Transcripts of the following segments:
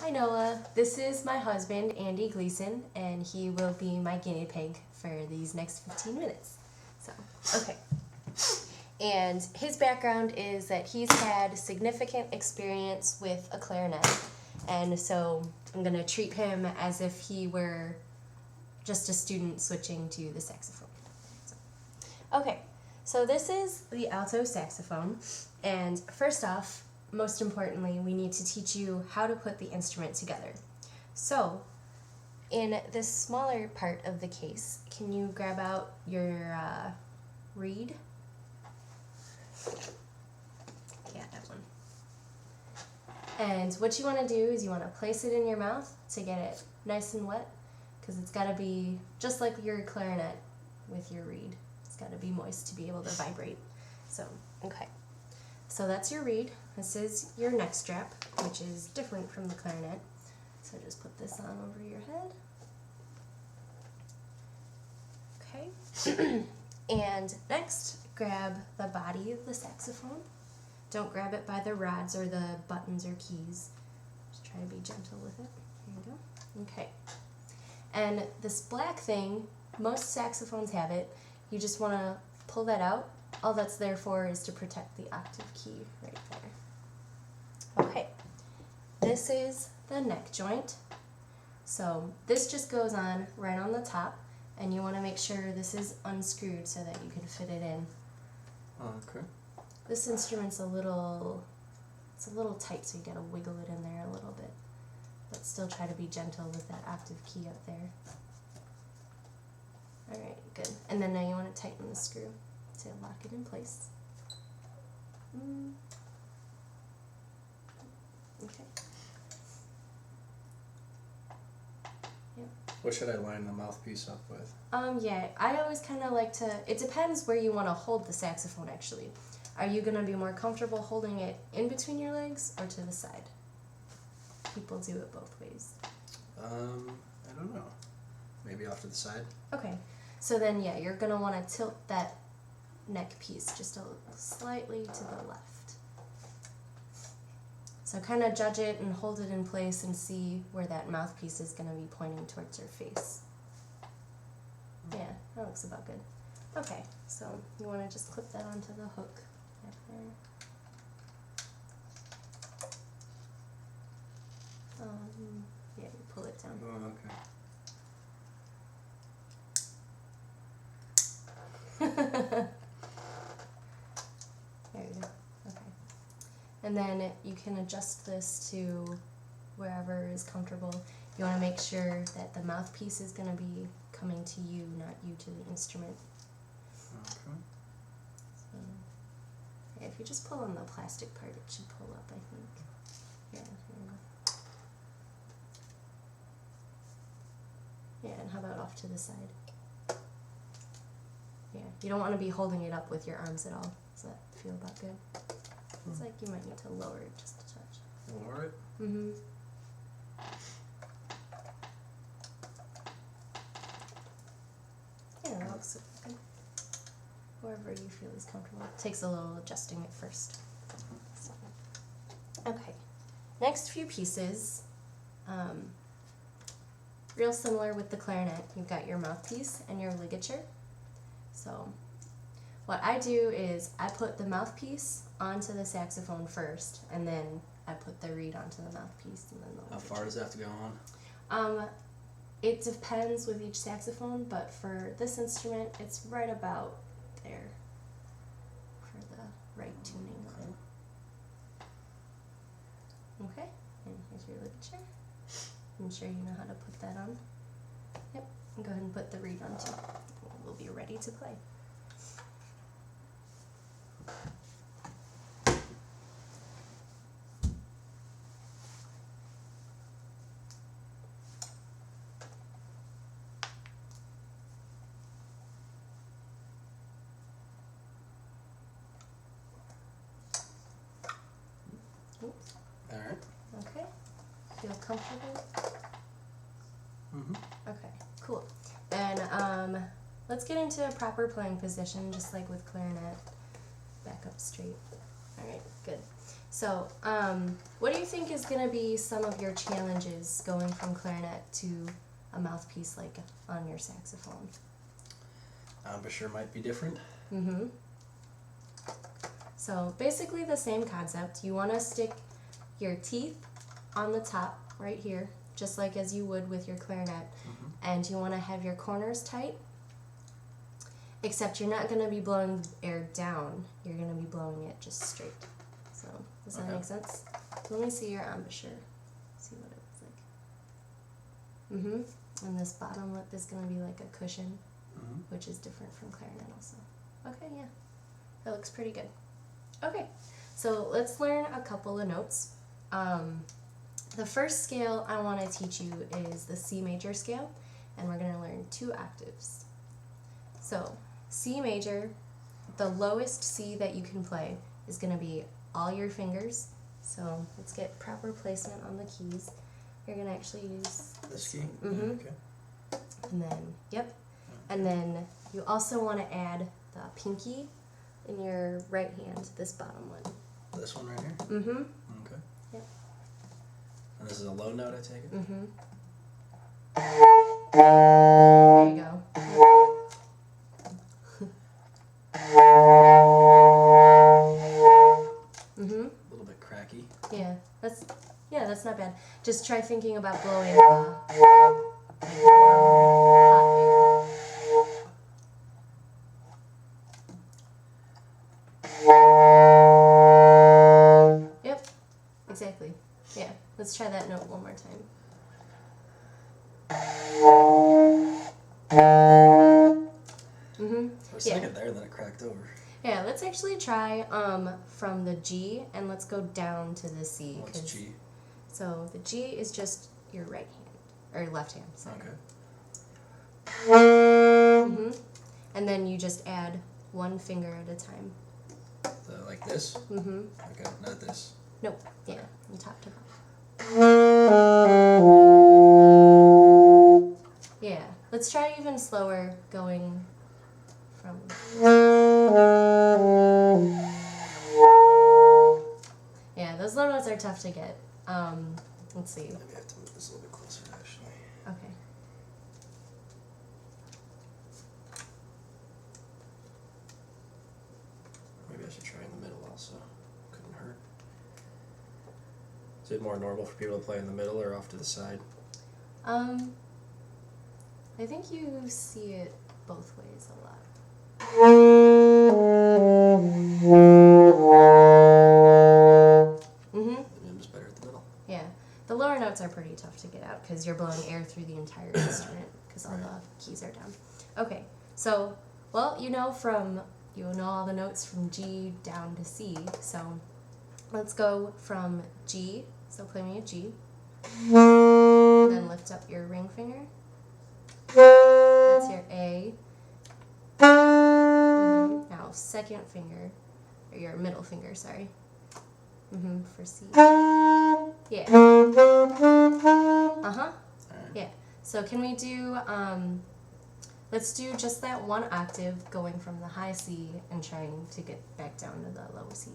Hi Noah, this is my husband Andy Gleason, and he will be my guinea pig for these next 15 minutes. So, okay. And his background is that he's had significant experience with a clarinet, and so I'm going to treat him as if he were just a student switching to the saxophone. So, okay, so this is the alto saxophone, and first off, most importantly, we need to teach you how to put the instrument together. So, in this smaller part of the case, can you grab out your reed? Yeah, that one. And what you want to do is you want to place it in your mouth to get it nice and wet, because it's got to be just like your clarinet with your reed. It's got to be moist to be able to vibrate. So, okay. So that's your reed. This is your neck strap, which is different from the clarinet. So just put this on over your head. Okay. And next, grab the body of the saxophone. Don't grab it by the rods or the buttons or keys. Just try to be gentle with it. Here you go. Okay. And this black thing, most saxophones have it. You just want to pull that out. All that's there for is to protect the octave key right there. Okay, this is the neck joint. So this just goes on right on the top, and you want to make sure this is unscrewed so that you can fit it in. Okay. This instrument's a little tight, so you gotta wiggle it in there a little bit, but still try to be gentle with that octave key up there. All right, good. And then now you want to tighten the screw to lock it in place. Okay. Yep. What should I line the mouthpiece up with? Yeah, I always kind of like to, it depends where you want to hold the saxophone actually. Are you going to be more comfortable holding it in between your legs or to the side? People do it both ways. I don't know. Maybe off to the side? Okay, so then yeah, you're going to want to tilt that neck piece just slightly to the left. So kind of judge it and hold it in place and see where that mouthpiece is going to be pointing towards your face. Yeah, that looks about good. Okay, so you want to just clip that onto the hook right there. Yeah, you pull it down. Oh, okay. There you go. Okay. And then you can adjust this to wherever is comfortable. You want to make sure that the mouthpiece is going to be coming to you, not you to the instrument. Okay. So, yeah, if you just pull on the plastic part, it should pull up, I think. Yeah, there you go. Yeah, and how about off to the side? Yeah, you don't want to be holding it up with your arms at all. Does that feel about good? It's like you might need to lower it just a touch. Lower it? Mm-hmm. Yeah, that looks good. Wherever you feel is comfortable. It takes a little adjusting at first. So. Okay, next few pieces. Real similar with the clarinet. You've got your mouthpiece and your ligature. So what I do is I put the mouthpiece onto the saxophone first, and then I put the reed onto the mouthpiece, and then the ligature. How far does that have to go on? It depends with each saxophone, but for this instrument, it's right about there for the right tuning on it. Okay, and here's your ligature. I'm sure you know how to put that on. Yep, and go ahead and put the reed on too. We'll be ready to play. Oops. All right. Okay, feel comfortable? Mm-hmm. Okay, cool. Then let's get into a proper playing position, just like with clarinet. Back up straight. All right, good. So, what do you think is going to be some of your challenges going from clarinet to a mouthpiece like on your saxophone? Embouchure might be different. Mm-hmm. So basically the same concept. You want to stick your teeth on the top right here, just like as you would with your clarinet, and you want to have your corners tight, except you're not going to be blowing air down. You're going to be blowing it just straight. So does that make sense? Let me see your embouchure. See what it looks like. Mm-hmm. And this bottom lip is going to be like a cushion, which is different from clarinet also. Okay, yeah. That looks pretty good. Okay, so let's learn a couple of notes. The first scale I want to teach you is the C major scale, and we're going to learn 2 octaves. So C major, the lowest C that you can play is going to be all your fingers. So let's get proper placement on the keys. You're going to actually use this key. Okay. And then, and then you also want to add the pinky in your right hand, this bottom one. This one right here? Mm-hmm. Okay. Yep. And this is a low note, I take it? Mm-hmm. There you go. Mm-hmm. A little bit cracky. Yeah, that's not bad. Just try thinking about blowing hot air. Yep, exactly. Yeah, let's try that note one more time. I was thinking there, then it cracked over. Yeah, let's actually try from the G, and let's go down to the C. What's G? So the G is just your right hand, or left hand, sorry. Okay. And then you just add one finger at a time. Like this? Mm-hmm. Okay, not this. Nope, yeah, from top to bottom. Yeah, let's try even slower going from... Yeah, those low notes are tough to get. Let's see. Maybe I have to move this a little bit closer, actually. Okay. Maybe I should try in the middle also. Couldn't hurt. Is it more normal for people to play in the middle or off to the side? I think you see it both ways a lot. The nib's better at the middle. Yeah. The lower notes are pretty tough to get out because you're blowing air through the entire instrument because all the keys are down. Okay, so, well, you know all the notes from G down to C, so let's go from G, so play me a G, then lift up your ring finger, that's your A, now second finger, or your middle finger, sorry, for C, yeah, yeah, so can we do, let's do just that one octave going from the high C and trying to get back down to the low C.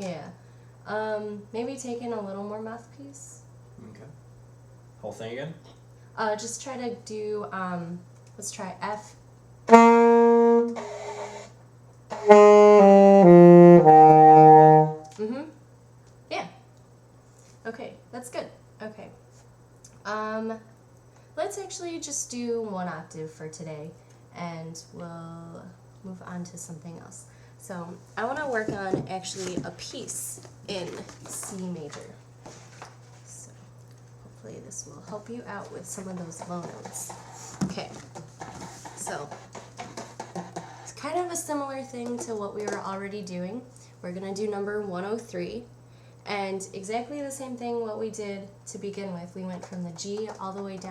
Yeah. Maybe take in a little more mouthpiece. Okay. Whole thing again? Just try to do, let's try F. Yeah. Okay, that's good. Okay. Let's actually just do one octave for today, and we'll move on to something else. So I want to work on actually a piece in C major. So hopefully this will help you out with some of those low notes. Okay, so it's kind of a similar thing to what we were already doing. We're going to do number 103. And exactly the same thing what we did to begin with. We went from the G all the way down